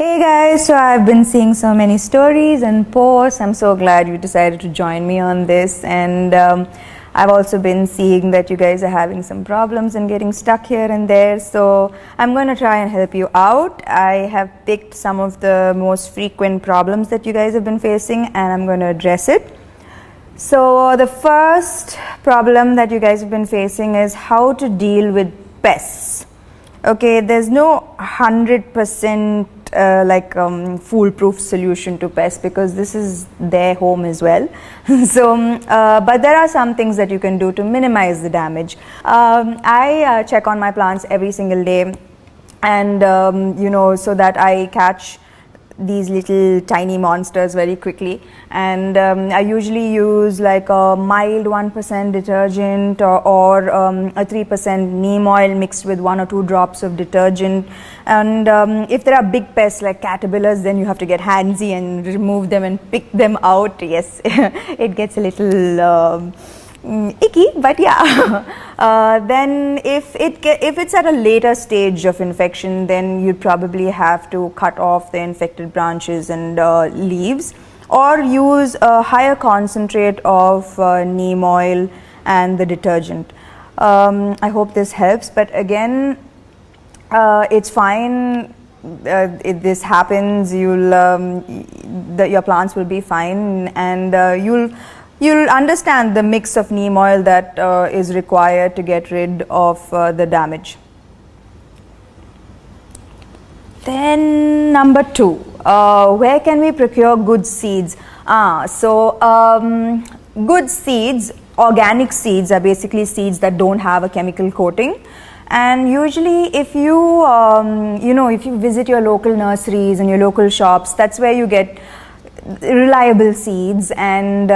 Hey guys, so I've been seeing so many stories and posts. I'm so glad you decided to join me on this, and I've also been seeing that you guys are having some problems and getting stuck here and there, so I'm going to try and help you out. I have picked some of the most frequent problems that you guys have been facing, and I'm going to address it. So the first problem that you guys have been facing is how to deal with pests. Okay, there's no 100% foolproof solution to pests because this is their home as well. But there are some things that you can do to minimize the damage. I check on my plants every single day, and so that I catch these little tiny monsters very quickly, and I usually use like a mild 1% detergent or a 3% neem oil mixed with 1 or 2 drops of detergent. And if there are big pests like caterpillars, then you have to get handsy and remove them and pick them out. Yes, it gets a little icky, but yeah. Then if it's at a later stage of infection, then you'd probably have to cut off the infected branches and leaves, or use a higher concentrate of neem oil and the detergent. I hope this helps, but again, it's fine. If this happens, your plants will be fine, and you'll understand the mix of neem oil that is required to get rid of the damage. Then number 2, where can we procure good seeds? Good seeds, organic seeds, are basically seeds that don't have a chemical coating. And usually if you if you visit your local nurseries and your local shops, that's where you get reliable seeds. And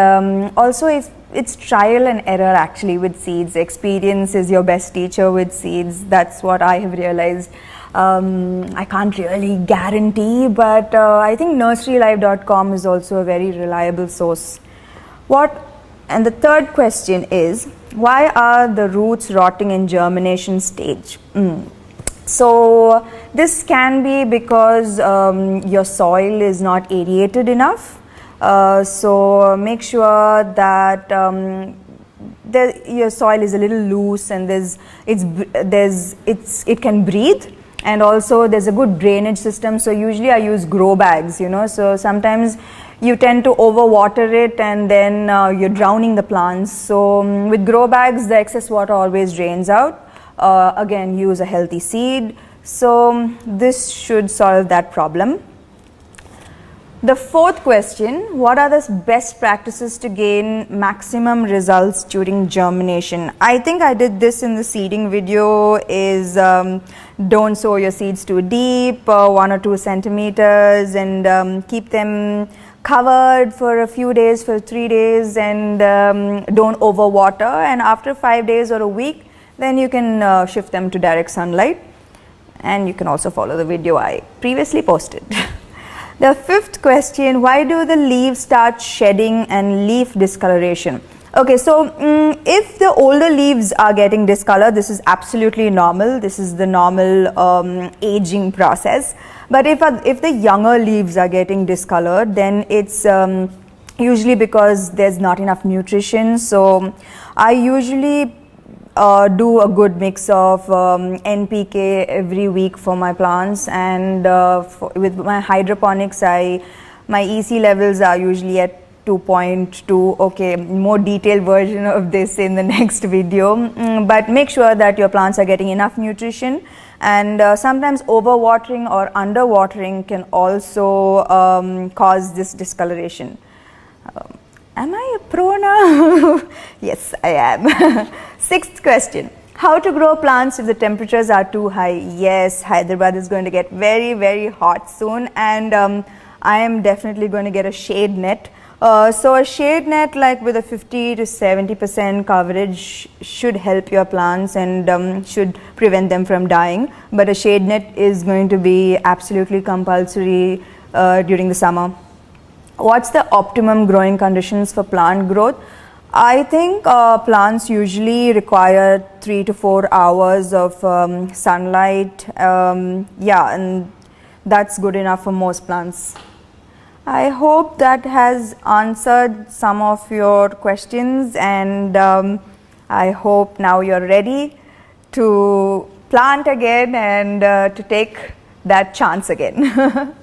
also, if it's trial and error actually with seeds. Experience is your best teacher with seeds. That's what I have realized. I can't really guarantee, but I think nurserylive.com is also a very reliable source. And the third question is, why are the roots rotting in germination stage? So this can be because your soil is not aerated enough. So make sure that your soil is a little loose and it can breathe, and also there's a good drainage system. So usually I use grow bags, so sometimes you tend to overwater it and then you're drowning the plants. So with grow bags, the excess water always drains out. Again, use a healthy seed. So this should solve that problem. The fourth question, what are the best practices to gain maximum results during germination? I think I did this in the seeding video. Is don't sow your seeds too deep, 1 or 2 centimeters, and keep them covered for a few days, for 3 days, and don't overwater. And after 5 days or a week, then you can shift them to direct sunlight. And you can also follow the video I previously posted. The fifth question, why do the leaves start shedding and leaf discoloration? Okay, so if the older leaves are getting discolored, this is absolutely normal. This is the normal aging process. But if the younger leaves are getting discolored, then it's usually because there's not enough nutrition. So I usually do a good mix of NPK every week for my plants, and with my hydroponics, my EC levels are usually at 2.2. Okay, more detailed version of this in the next video, but make sure that your plants are getting enough nutrition. And sometimes overwatering or underwatering can also cause this discoloration. Am I a pro now? Yes, I am. Sixth question, how to grow plants if the temperatures are too high? Yes, Hyderabad is going to get very, very hot soon, and I am definitely going to get a shade net. So a shade net like with a 50 to 70% coverage should help your plants and should prevent them from dying. But a shade net is going to be absolutely compulsory during the summer. What's the optimum growing conditions for plant growth? I think plants usually require 3 to 4 hours of sunlight. And that's good enough for most plants. I hope that has answered some of your questions, and I hope now you're ready to plant again and to take that chance again.